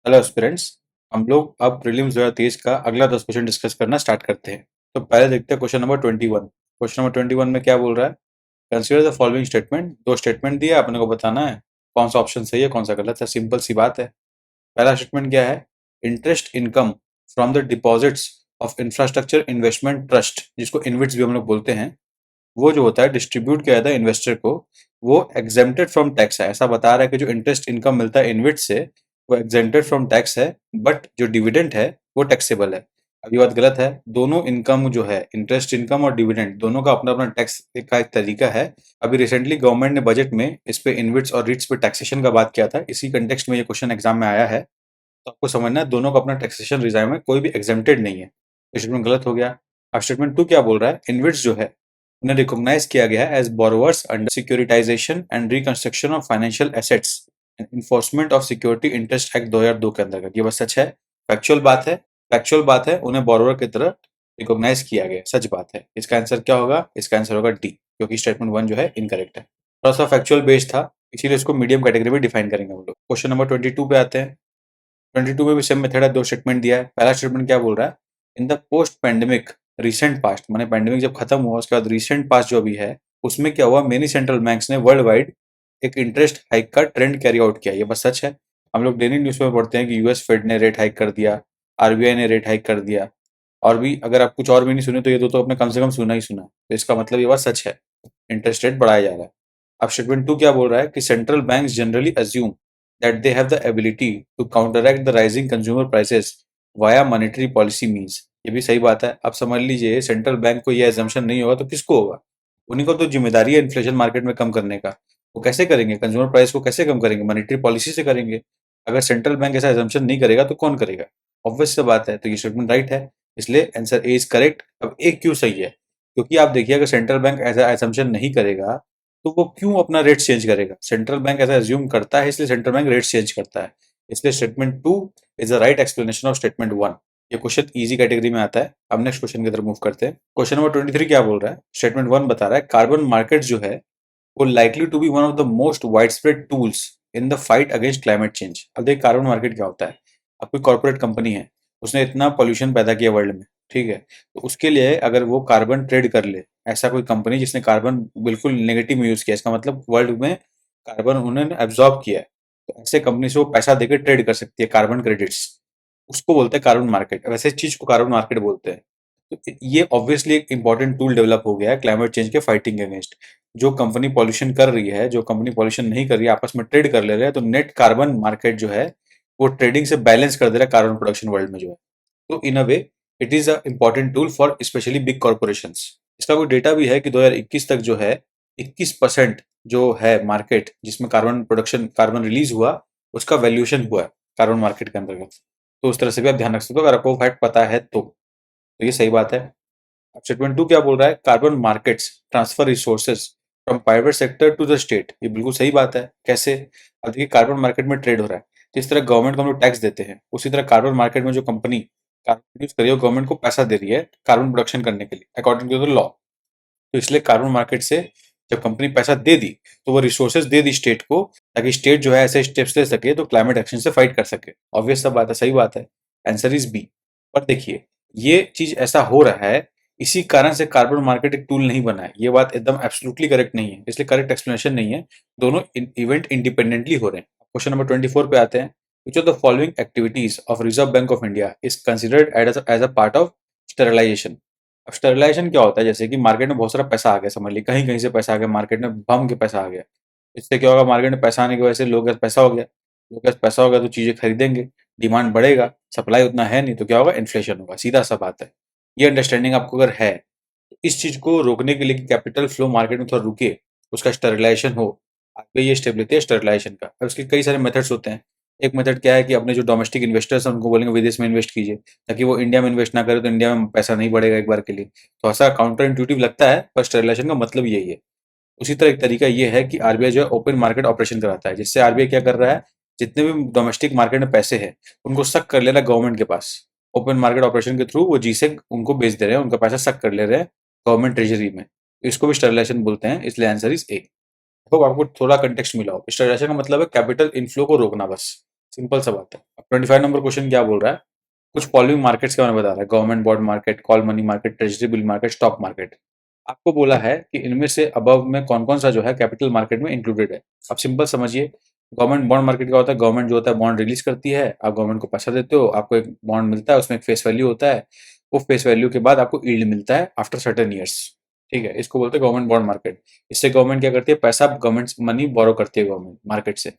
Hello aspirants. हम लोग अब प्रीलिम्स 2023 का अगला 10 क्वेश्चन डिस्कस करना स्टार्ट करते हैं। तो पहले देखते हैं क्वेश्चन नंबर 21। क्वेश्चन नंबर 21 में क्या बोल रहा है? Consider the following statement. दो स्टेटमेंट दिया, अपने को बताना है कौन सा ऑप्शन सही है कौन सा गलत है। सिंपल सी बात है। पहला स्टेटमेंट क्या है? Interest income from the deposits of infrastructure investment trust, जिसको इन्विट्स भी हम लोग बोलते हैं, वो जो होता है डिस्ट्रीब्यूट किया जाता है इन्वेस्टर को, वो एग्जेम्प्टेड फ्रॉम टैक्स है। ऐसा बता रहा है कि जो इंटरेस्ट इनकम मिलता है इन्विट से वो एग्जेम्प्टेड फ्रॉम टैक्स है, बट जो डिविडेंड है वो टैक्सेबल है। अब ये बात गलत है। दोनों इनकम जो है, इंटरेस्ट इनकम और डिविडेंड, दोनों का अपना अपना टैक्स का एक तरीका है। अभी रिसेंटली गवर्नमेंट ने बजट में इस पे इन्विट्स और रिट्स पे टैक्सेशन का बात किया था। इसी कंटेक्स्ट में ये क्वेश्चन एग्जाम में आया है। तो आपको समझना है दोनों का अपना टैक्सेशन रिजाइम है, कोई भी एग्जेम्प्टेड नहीं है। स्टेटमेंट गलत हो गया। अब स्टेटमेंट टू क्या बोल रहा है? इन्विट्स जो है उन्हें रिकॉग्नाइज किया गया है as borrowers under securitisation and reconstruction of financial assets and enforcement of security interest act 2002 के अंतर्गत। ये बस सच है, फैक्चुअल बात है। फैक्चुअल बात है, उन्हें बोरोवर की तरह रिकॉग्नाइज किया गया, सच बात है। इसका आंसर क्या होगा? इसका आंसर होगा डी, क्योंकि स्टेटमेंट वन जो है इनकरेक्ट है। थोड़ा सा फैक्चुअल बेस्ड था, इसीलिए इसको मीडियम कैटेगरी में डिफाइन करेंगे हम लोग। क्वेश्चन नंबर 22 पे आते हैं। 22 में भी सेम मेथड है, दो स्टेटमेंट दिया है। पहला स्टेटमेंट क्या बोल रहा है? In the post pandemic recent past, माने पेंडेमिक जब खत्म हुआ उसके बाद रिसेंट पास्ट जो भी है उसमें क्या हुआ, मेनी सेंट्रल बैंक्स ने वर्ल्ड वाइड एक इंटरेस्ट हाइक का ट्रेंड कैरी आउट किया। ये बस सच है। हम लोग डेली न्यूज में पढ़ते हैं कि यूएस फेड ने रेट हाइक कर दिया, आरबीआई ने रेट हाइक कर दिया। और भी अगर आप कुछ और भी नहीं सुने तो ये दो तो आपने कम से कम सुना ही सुना, तो इसका मतलब ये बात सच है, इंटरेस्ट रेट बढ़ाया जा रहा है। अब स्टेटमेंट टू क्या बोल रहा है कि central banks generally assume that they have the ability to counteract the rising consumer prices via monetary policy means। ये भी सही बात है। अब समझ लीजिए सेंट्रल बैंक को ये एजम्पशन नहीं होगा तो किसको होगा? उन्हीं को तो जिम्मेदारी है इन्फ्लेशन मार्केट में कम करने का। वो कैसे करेंगे? कंज्यूमर प्राइस को कैसे कम करेंगे? मॉनेटरी पॉलिसी से करेंगे। अगर सेंट्रल बैंक ऐसा एजम्पशन नहीं करेगा तो कौन करेगा? ऑब्वियस सी बात है, तो ये स्टेटमेंट राइट है, इसलिए आंसर ए इज करेक्ट। अब ए क्यों सही है? क्योंकि आप देखिए अगर सेंट्रल बैंक ऐसा एजम्पशन नहीं करेगा तो वो क्यों अपना रेट चेंज करेगा? सेंट्रल बैंक ऐसा एज्यूम करता है, इसलिए सेंट्रल बैंक रेट चेंज करता है। इसलिए statement two is the right explanation of statement one. ये क्वेश्चन इजी कैटेगरी में आता है। अब नेक्स्ट क्वेश्चन की तरफ मूव करते हैं। क्वेश्चन नंबर 23 क्या बोल रहा है? स्टेटमेंट वन बता रहा है कार्बन मार्केट जो है वो likely to be one of the most widespread tools in the fight against climate change. अब देखिए कार्बन मार्केट क्या होता है। अब कोई कॉर्पोरेट कंपनी है, उसने इतना पॉल्यूशन पैदा किया वर्ल्ड में, ठीक है, तो उसके लिए अगर वो कार्बन ट्रेड कर ले, ऐसा कोई कंपनी जिसने कार्बन बिल्कुल नेगेटिव में यूज किया, इसका मतलब वर्ल्ड में कार्बन उन्होंने एब्जॉर्ब किया है, तो ऐसे कंपनी से वो पैसा देकर ट्रेड कर सकती है कार्बन क्रेडिट्स। उसको बोलते हैं कार्बन मार्केट। वैसे चीज को कार्बन मार्केट बोलते हैं। तो ये ऑब्वियसली एक इंपॉर्टेंट टूल डेवलप हो गया है क्लाइमेट चेंज के फाइटिंग अगेंस्ट। जो कंपनी पॉल्यूशन कर रही है, जो कंपनी पॉल्यूशन नहीं कर रही है, आपस में ट्रेड कर ले रहे हैं, तो नेट कार्बन मार्केट जो है वो ट्रेडिंग से बैलेंस कर दे रहा है कार्बन प्रोडक्शन वर्ल्ड में जो है। तो in a way it is a important tool for specially big corporations. इसका कोई डेटा भी है कि 2021 तक जो है 21% जो है मार्केट जिसमें कार्बन प्रोडक्शन कार्बन रिलीज हुआ, उसका वैल्यूएशन हुआ है कार्बन मार्केट के अंतर्गत। तो उस तरह से भी आप ध्यान रख सकते हो अगर आपको फैक्ट पता है तो ये सही बात है। अब स्टेटमेंट टू क्या बोल रहा है? Carbon markets transfer resources from private sector to the state. ये बिल्कुल सही बात है। कैसे? अब देखिए कार्बन मार्केट में ट्रेड हो रहा है, जिस तरह गवर्नमेंट को हम लोग टैक्स देते हैं उसी तरह कार्बन मार्केट में जो कंपनी कार्बन प्रोड्यूस कर रही है वो गवर्नमेंट को पैसा दे रही है कार्बन प्रोडक्शन करने के लिए अकॉर्डिंग टू द लॉ। तो इसलिए कार्बन मार्केट से जब कंपनी पैसा दे दी तो वो रिसोर्सेज दे दी स्टेट को, ताकि स्टेट जो है ऐसे स्टेप्स ले सके तो क्लाइमेट एक्शन से फाइट कर सके। ऑब्वियस सब बात है, सही बात है। Answer is B. पर देखिए ये चीज ऐसा हो रहा है, इसी कारण से कार्बन मार्केट एक टूल नहीं बना है। ये बात एकदम एब्सोल्युटली करेक्ट नहीं है, इसलिए करेक्ट एक्सप्लेनेशन नहीं है। दोनों इवेंट इंडिपेंडेंटली हो रहे हैं। क्वेश्चन नंबर 24 पे आते हैं। Which of the following activities of Reserve Bank of India is considered as a part of sterilisation. अब स्टेरिलाइजेशन क्या होता है? जैसे कि मार्केट में बहुत सारा पैसा आ गया, समझ ली कहीं कहीं से पैसा आ गया, मार्केट में बम के पैसा आ गया। इससे क्या होगा? मार्केट में पैसा आने की वजह से लोगों के पास पैसा हो गया, लोगों के पास पैसा होगा तो चीजें खरीदेंगे, डिमांड बढ़ेगा, सप्लाई उतना है नहीं तो क्या होगा? इन्फ्लेशन होगा। सीधा सा बात है। ये अंडरस्टैंडिंग आपको अगर है तो इस चीज को रोकने के लिए कि कैपिटल फ्लो मार्केट में थोड़ा रुके, उसका स्टेरिलाइजेशन हो, आगे ये स्टेप लेते हैं स्टेरिलाइजेशन का। अब इसके कई सारे मेथड्स होते हैं। एक मेथड क्या है कि अपने जो डोमेस्टिक इन्वेस्टर्स हैं उनको बोलेंगे विदेश में इन्वेस्ट कीजिए, ताकि वो इंडिया में इन्वेस्ट ना करे तो इंडिया में पैसा नहीं बढ़ेगा एक बार के लिए। तो ऐसा काउंटर इंट्यूटिव लगता है, पर स्टेरिलाइजेशन का मतलब यही है। उसी तरह एक तरीका ये है कि आरबीआई जो है ओपन मार्केट ऑपरेशन कराता है, जिससे आरबीआई क्या कर रहा है, जितने भी डोमेस्टिक मार्केट में पैसे हैं उनको सक कर ले रहा है गवर्नमेंट के पास। ओपन मार्केट ऑपरेशन के थ्रू वो जी से उनको बेच दे रहे हैं, उनका पैसा सक कर ले रहे हैं गवर्नमेंट ट्रेजरी में। इसको भी स्टेरिलाइजेशन बोलते हैं, इसलिए आंसर इज ए। होप आपको थोड़ा कंटेक्स्ट मिला हो। स्टेरिलाइजेशन का मतलब है कैपिटल इनफ्लो को रोकना, बस सिंपल सा बात है। 25 नंबर क्वेश्चन क्या बोल रहा है, कुछ फॉलोइंग मार्केट्स के बारे में बता रहा है, government bond market, call money market, treasury bill market, stock market. आपको बोला है कि इनमें से अबव में कौन कौन सा जो है कैपिटल मार्केट में इंक्लूडेड है। अब सिंपल समझिए, गवर्नमेंट बॉन्ड मार्केट क्या होता है, गवर्नमेंट जो होता है बॉन्ड रिलीज करती है, आप गवर्नमेंट को पैसा देते हो, आपको एक बॉन्ड मिलता है, उसमें एक फेस वैल्यू होता है, वो फेस वैल्यू के बाद आपको यील्ड मिलता है आफ्टर सर्टेन ईयर्स। ठीक है, इसको बोलते हैं गवर्नमेंट बॉन्ड मार्केट। इससे गवर्नमेंट क्या करती है, पैसा गवर्नमेंट मनी बोरो करती है गवर्नमेंट मार्केट से।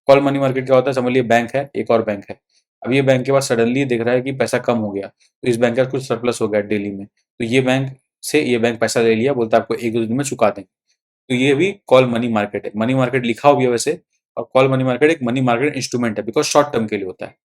कॉल मनी मार्केट क्या होता है, समझ लीजिए बैंक है, एक और बैंक है, अब ये बैंक के पास सडनली दिख रहा है कि पैसा कम हो गया, तो इस बैंक का कुछ सरप्लस हो गया डेली में, तो ये बैंक से ये बैंक पैसा ले लिया, बोलता है आपको एक दो दिन में चुका देंगे, तो ये भी कॉल मनी मार्केट है। मनी मार्केट लिखा हो गया वैसे, और कॉल मनी मार्केट एक मनी मार्केट इंस्ट्रूमेंट है, बिकॉज शॉर्ट टर्म के लिए होता है।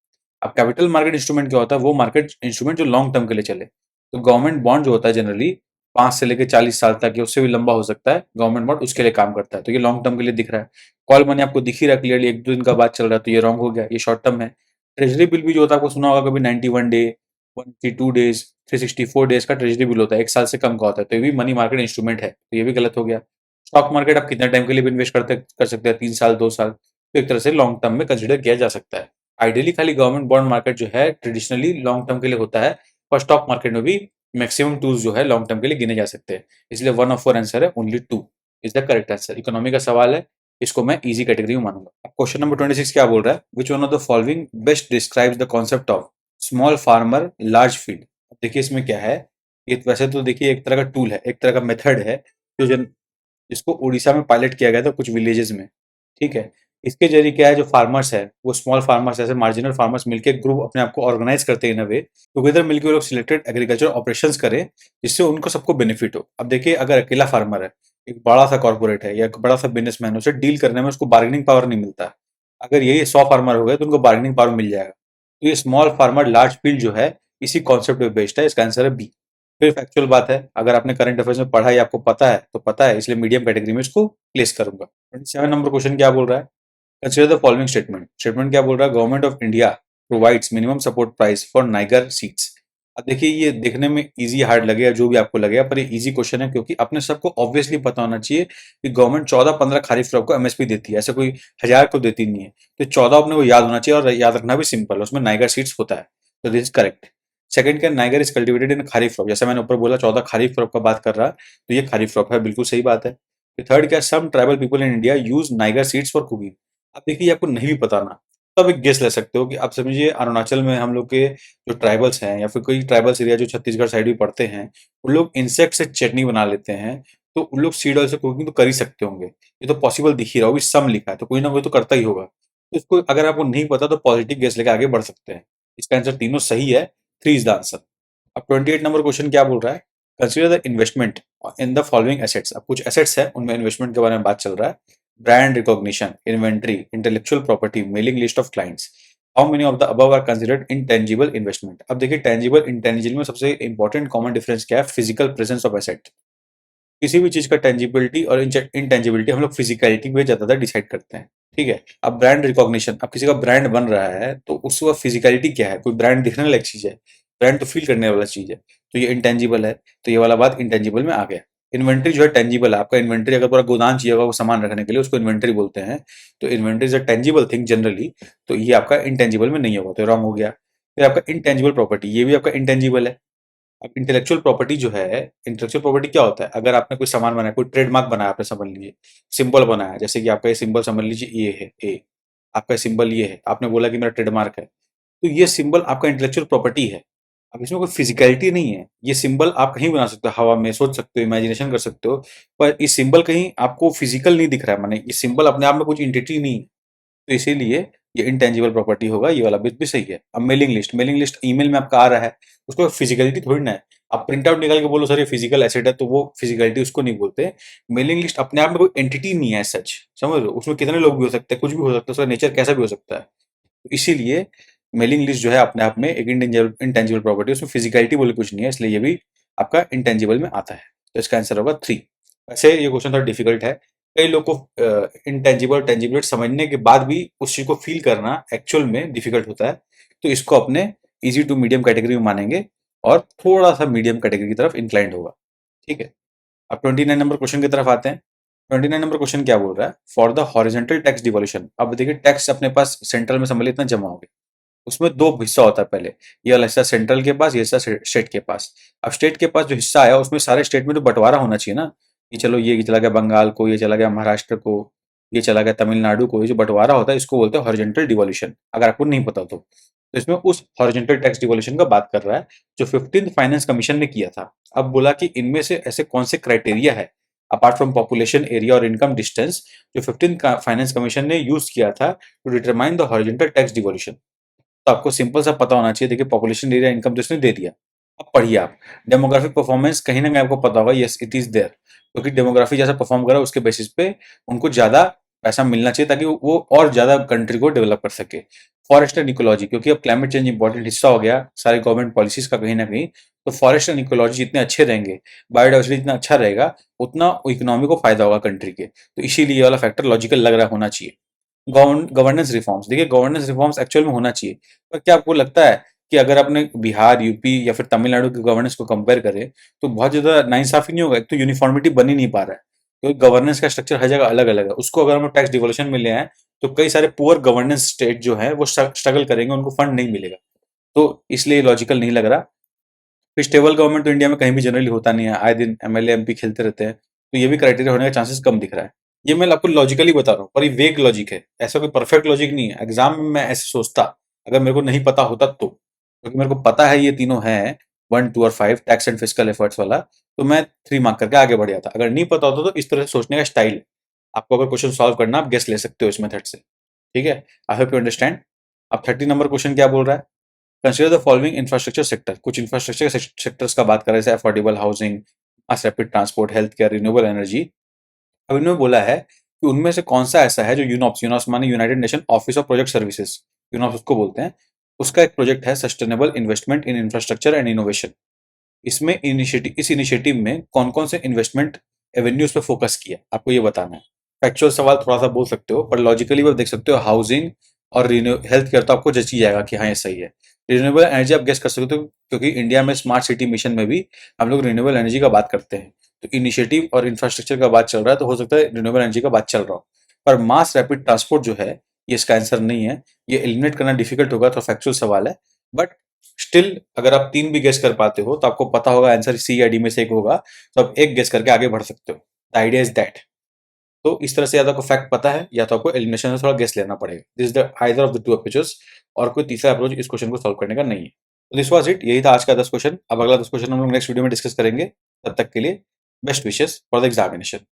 अब कैपिटल मार्केट इंस्ट्रूमेंट क्या होता है, वो मार्केट इंस्ट्रूमेंट जो लॉन्ग टर्म के लिए चले। तो गवर्नमेंट बॉन्ड जो होता है जनरली 5 से लेकर 40 साल तक, या उससे भी लंबा हो सकता है, गवर्नमेंट बॉन्ड उसके लिए काम करता है, तो ये लॉन्ग टर्म के लिए दिख रहा है। कॉल मनी आपको दिख ही रहा है क्लियरली, एक दो दिन का बात चल रहा है, तो ये रॉन्ग हो गया, ये शॉर्ट टर्म है। ट्रेजरी बिल भी जो होता है, आपको सुना होगा कभी, 91 डे, 182 डेज, 364 डेज का ट्रेजरी बिल होता है, एक साल से कम का होता है, तो ये भी मनी मार्केट इंस्ट्रूमेंट है, तो ये भी गलत हो गया। स्टॉक मार्केट आप कितने टाइम के लिए भी इन्वेस्ट कर सकते हैं, 3 साल 2 साल, तो एक तरह से लॉन्ग टर्म में कंसिडर किया जा सकता है। आइडियली खाली गवर्नमेंट बॉन्ड मार्केट जो है ट्रेडिशनली लॉन्ग टर्म के लिए होता है, और स्टॉक मार्केट में भी मैक्सिमम टूल्स जो है लॉन्ग टर्म के लिए गिने जा सकते हैं, इसलिए वन ऑफ फोर आंसर है, only two is the correct answer. Economy का सवाल है, इसको मैं इजी कैटेगरी में मानूंगा। अब क्वेश्चन नंबर 26 क्या बोल रहा है, which one of the following best describes the concept of small farmer large field. देखिए इसमें क्या है, ये वैसे तो देखिए एक तरह का टूल है, एक तरह का मेथड है, जो जिसको उड़ीसा में पायलट किया गया था कुछ विलेजेस में। ठीक है, इसके जरिए क्या है, जो फार्मर्स है वो स्मॉल फार्मर्स ऐसे मार्जिनल फार्मर्स मिलकर ग्रुप अपने आप को ऑर्गेनाइज करते हैं इन अ वे, टुगेदर मिलकर वो लोग सिलेक्टेड एग्रीकल्चर ऑपरेशंस करें, जिससे उनको सबको बेनिफिट हो। अब देखिए, अगर अकेला फार्मर है, एक बड़ा सा कॉर्पोरेट है या एक बड़ा सा बिजनेसमैन, उसे डील करने में उसको बार्गेनिंग पावर नहीं मिलता। अगर यही 100 फार्मर हो गए तो उनको बार्गेनिंग पावर मिल जाएगा। तो ये स्मॉल फार्मर लार्ज फील्ड जो है, इसी कॉन्सेप्ट पे बेस्ड है, इसका आंसर है बी। फिर फैक्चुअल बात है, अगर आपने करंट अफेयर्स में पढ़ा है, आपको पता है तो पता है, इसलिए मीडियम कैटेगरी में इसको प्लेस करूंगा। 27 नंबर क्वेश्चन क्या बोल रहा है, consider the following statement. Statement क्या बोल रहा है, government of India provides minimum support price for Niger seeds. अब देखिए, ये देखने में इजी हार्ड लगे या जो भी आपको लगेगा, पर ये इजी क्वेश्चन है, क्योंकि अपने सबको ऑब्वियसली पता होना चाहिए कि गवर्नमेंट 14-15 खरीफ क्रॉप को एमएसपी देती है, ऐसे कोई 1000 को देती नहीं है। तो 14 अपने को याद होना चाहिए, और याद रखना भी सिंपल है, उसमें नाइगर सीड्स होता है, तो दिस इज करेक्ट। सेकंड क्या, Niger is cultivated in kharif crop, जैसे मैंने ऊपर बोला 14 खरीफ क्रॉप का बात कर रहा है, तो ये खरीफ क्रॉप है, बिल्कुल सही बात है। थर्ड क्या, some tribal people in India use niger seeds for cooking. अब देखिए, आपको नहीं भी पता ना, तब एक गेस ले सकते हो कि आप समझिए, अरुणाचल में हम लोग के जो ट्राइबल्स हैं, या फिर कोई ट्राइबल्स एरिया जो छत्तीसगढ़ साइड भी पड़ते हैं, उन लोग इंसेक्ट से चटनी बना लेते हैं, तो उन लोग सीड ऑयल से कुकिंग तो कर ही सकते होंगे, ये तो पॉसिबल दिख ही रहा होगा, सम लिखा है, तो कोई ना कोई तो करता ही होगा। तो इसको अगर आपको नहीं पता तो पॉजिटिव गेस लेके आगे बढ़ सकते हैं, इसका आंसर तीनों सही है, 3 इज द आंसर। अब 28 नंबर क्वेश्चन क्या बोल रहा है, consider the investment in the following assets. अब कुछ एसेट्स है, उनमें इन्वेस्टमेंट के बारे में बात चल रहा है, brand recognition, inventory, intellectual property, mailing list of clients. How many of the above are considered intangible investment. अब देखिए, टेंजिबल इंटेंजिबल में सबसे इंपॉर्टेंट कॉमन डिफरेंस क्या है, फिजिकल प्रेजेंस ऑफ एसेट। किसी भी चीज का टेंजिबिलिटी और इंटेंजिबिलिटी हम लोग फिजिकलिटी पे ज्यादातर डिसाइड करते हैं। ठीक है, अब ब्रांड रिकॉग्निशन, अब किसी का ब्रांड बन रहा है, तो उसका फिजिकलिटी क्या है, कोई ब्रांड दिखने लायक चीज है, ब्रांड तो फील करने वाला चीज है, तो ये इंटेंजिबल है, तो ये वाला बात इंटेंजिबल में आ गया। इन्वेंट्री जो है टेंजिबल है, आपका इन्वेंट्री अगर पूरा गोदाम चाहिए होगा वो सामान रखने के लिए, उसको इन्वेंट्री बोलते हैं, तो inventory is a tangible thing generally, तो ये आपका इंटेंजिबल में नहीं होगा, तो रॉन्ग हो गया। फिर आपका इंटेंजिबल प्रॉपर्टी, ये भी आपका इंटेंजिबल है। अब इंटेलेक्चुअल प्रॉपर्टी जो है, इंटेलेक्चुअल प्रॉपर्टी क्या होता है, अगर आपने कोई सामान बनाया, कोई ट्रेडमार्क बनाया, आपने समझ लीजिए, सिंबल बनाया, जैसे कि आपका ये सिंबल समझ लीजिए ये है ए, आपका सिंबल ये है, आपने बोला कि मेरा ट्रेडमार्क है, तो ये सिंबल आपका इंटेलेक्चुअल प्रॉपर्टी है। अब इसमें कोई फिजिकलिटी नहीं है, ये सिंबल आप कहीं बना सकते हो, हवा में सोच सकते हो, इमेजिनेशन कर सकते हो, पर ये सिंबल कहीं आपको फिजिकल नहीं दिख रहा है, माने ये सिंबल अपने आप में कुछ इंटिटी नहीं है, तो इसीलिए ये इंटेंजिबल प्रॉपर्टी होगा, ये वाला बिट भी सही है। अब मेलिंग लिस्ट ईमेल में आपका आ रहा है, उसको फिजिकलिटी थोड़ी ना है, आप प्रिंट आउट निकाल के बोलो सर ये फिजिकल एसेट है, तो वो फिजिकलिटी उसको नहीं बोलते। मेलिंग लिस्ट अपने आप में कोई एंटिटी नहीं है सच, समझ लो, उसमें कितने लोग भी हो सकते हैं, कुछ भी हो सकता है, उसका नेचर कैसा भी हो सकता है, तो इसीलिए मेलिंग लिस्ट जो है अपने आप में एक इंटेंजिबल प्रॉपर्टी, उसमें फिजिकलिटी बोले कुछ नहीं है, इसलिए ये भी आपका इंटेंजिबल में आता है, तो इसका आंसर होगा 3। वैसे ये क्वेश्चन थोड़ा डिफिकल्ट है, कई लोग को इंटेंजिबल टेंजिबल समझने के बाद भी उस चीज को फील करना एक्चुअल में डिफिकल्ट होता है, तो इसको अपने इजी टू मीडियम कैटेगरी में मानेंगे, और थोड़ा सा मीडियम कैटेगरी की तरफ इंक्लाइंड होगा। ठीक है, अब 29 नंबर क्वेश्चन की तरफ आते हैं। 29 नंबर क्वेश्चन क्या बोल रहा है, for the horizontal tax devolution. अब देखिए, टैक्स अपने पास सेंट्रल में समझ लिया इतना जमा हो गया, उसमें 2 हिस्सा होता है पहले, ये वाला हिस्सा सेंट्रल के पास, ये हिस्सा स्टेट के पास। अब स्टेट के पास जो हिस्सा आया उसमें सारे स्टेट में तो बँटवारा होना चाहिए ना, कि चलो ये चला गया बंगाल को, ये चला गया महाराष्ट्र को, ये चला गया तमिलनाडु को। ये जो बँटवारा होता है इसको बोलते हैं हॉरिज़ॉन्टल डिवोल्यूशन, अगर आपको नहीं पता तो। तो इसमें उस हॉरिज़ॉन्टल टैक्स डिवोल्यूशन का बात कर रहा है जो 15th फाइनेंस कमीशन ने किया था। अब बोला कि इनमें से ऐसे कौन से क्राइटेरिया है अपार्ट फ्रॉम पॉपुलेशन, एरिया और इनकम डिस्टेंस जो 15th का फाइनेंस कमीशन ने यूज़ किया था to determine the horizontal tax devolution. तो आपको सिंपल सा पता होना चाहिए। देखिए पॉपुलेशन, एरिया, इनकम तो इसने दे दिया। अब पढ़िए आप, डेमोग्राफिक परफॉर्मेंस कहीं ना कहीं आपको पता होगा, यस इट इज देयर, क्योंकि डेमोग्राफी जैसा परफॉर्म करा उसके बेसिस पे उनको ज्यादा पैसा मिलना चाहिए ताकि वो और ज्यादा कंट्री को डेवलप कर सके। फॉरेस्ट एंड इकोलॉजी, क्योंकि अब क्लाइमेट चेंज इंपॉर्टेंट हिस्सा हो गया सारे गवर्नमेंट पॉलिसीज का कहीं ना कहीं, तो फॉरेस्ट एंड इकोलॉजी जितने अच्छे रहेंगे, बायोडाइवर्सिटी जितना अच्छा रहेगा, उतना इकोनॉमी को फायदा होगा कंट्री के। तो इसीलिए ये वाला फैक्टर लॉजिकल लग रहा होना चाहिए। गवर्नेंस रिफॉर्म्स, देखिए गवर्नेंस रिफॉर्म्स एक्चुअल में होना चाहिए, पर क्या आपको लगता है कि अगर आपने बिहार, यूपी या फिर तमिलनाडु की गवर्नेंस को कंपेयर करें तो बहुत ज्यादा नाइंसाफी नहीं होगा? एक तो यूनिफॉर्मिटी बन ही नहीं पा रहा है, क्योंकि गवर्नेंस का स्ट्रक्चर हर जगह अलग अलग है। उसको अगर हम टैक्स डिवोल्यूशन में ले आए तो कई सारे पुअर गवर्नेंस स्टेट जो है वो स्ट्रगल करेंगे, उनको फंड नहीं मिलेगा। तो इसलिए लॉजिकल नहीं लग रहा। फिर स्टेबल गवर्नमेंट तो इंडिया में कहीं भी जनरली होता नहीं है, आए दिन एमएलए एमपी खेलते रहते हैं, तो ये भी क्राइटेरिया होने का चांसेस कम दिख रहा है। ये मैं आपको लॉजिकली बता रहा हूँ, पर ये वेग लॉजिक है, ऐसा कोई परफेक्ट लॉजिक नहीं है। एग्जाम में मैं ऐसे सोचता अगर मेरे को नहीं पता होता तो, क्योंकि मेरे को पता है ये तीनों हैं, 1, 2 और 5, टैक्स एंड फिस्कल एफर्ट्स वाला, तो मैं 3 मार्क करके आगे बढ़ जाता। अगर नहीं पता होता तो इस तरह से सोचने का स्टाइल है। आपको अगर क्वेश्चन सॉल्व करना, आप गेस ले सकते हो इस मेथड से। ठीक है, आई होप यू अंडरस्टैंड। अब 30 नंबर क्वेश्चन क्या बोल रहा है? Consider the following infrastructure sector, कुछ इंफ्रास्ट्रक्चर सेक्टर्स का बात कर रहे हैं, जैसे affordable housing, mass rapid transport, health care, renewable energy. अब इन्होंने बोला है कि उनमें से कौन सा ऐसा है जो यूनॉप्स, यूनॉप्स माने United Nation office of project services, UNOPS उसको बोलते हैं, उसका एक प्रोजेक्ट है sustainable investment in infrastructure and innovation. इसमें इस इनिशिएटिव में कौन कौन से इन्वेस्टमेंट एवेन्यूज पे फोकस किया, आपको ये बताना है। फैक्चुअल सवाल थोड़ा सा बोल सकते हो, पर लॉजिकली भी आप देख सकते हो। हाउसिंग और हेल्थ केयर तो आपको जच ही जाएगा कि हाँ ये सही है। रिन्यूएबल एनर्जी आप गेस कर सकते हो, क्योंकि इंडिया में स्मार्ट सिटी मिशन में भी हम लोग रिन्यूएबल एनर्जी का बात करते हैं। तो इनिशिएटिव और इंफ्रास्ट्रक्चर का बात चल रहा है, तो हो सकता है रिन्यूएबल एनर्जी का बात चल रहा हो। पर मास रैपिड ट्रांसपोर्ट जो है, ये इसका आंसर नहीं है। ये एलिमिनेट करना डिफिकल्ट होगा, तो फैक्चुअल सवाल है। बट स्टिल अगर आप 3 भी गेस कर पाते हो तो आपको पता होगा आंसर सी या डी में से एक होगा, तो आप एक गेस करके आगे बढ़ सकते हो। The idea is that. तो इस तरह से या तो आपको फैक्ट पता है या तो आपको एलिमिनेशन में थोड़ा गेस लेना पड़ेगा। This is the either of the two approaches, और कोई तीसरा अप्रोच इस क्वेश्चन को सॉल्व करने का नहीं है। तो दिस वाज इट, यही था आज का 10 क्वेश्चन। अब अगला 10 क्वेश्चन हम लोग नेक्स्ट वीडियो में डिस्कस करेंगे। तब तक के लिए best wishes for the examination.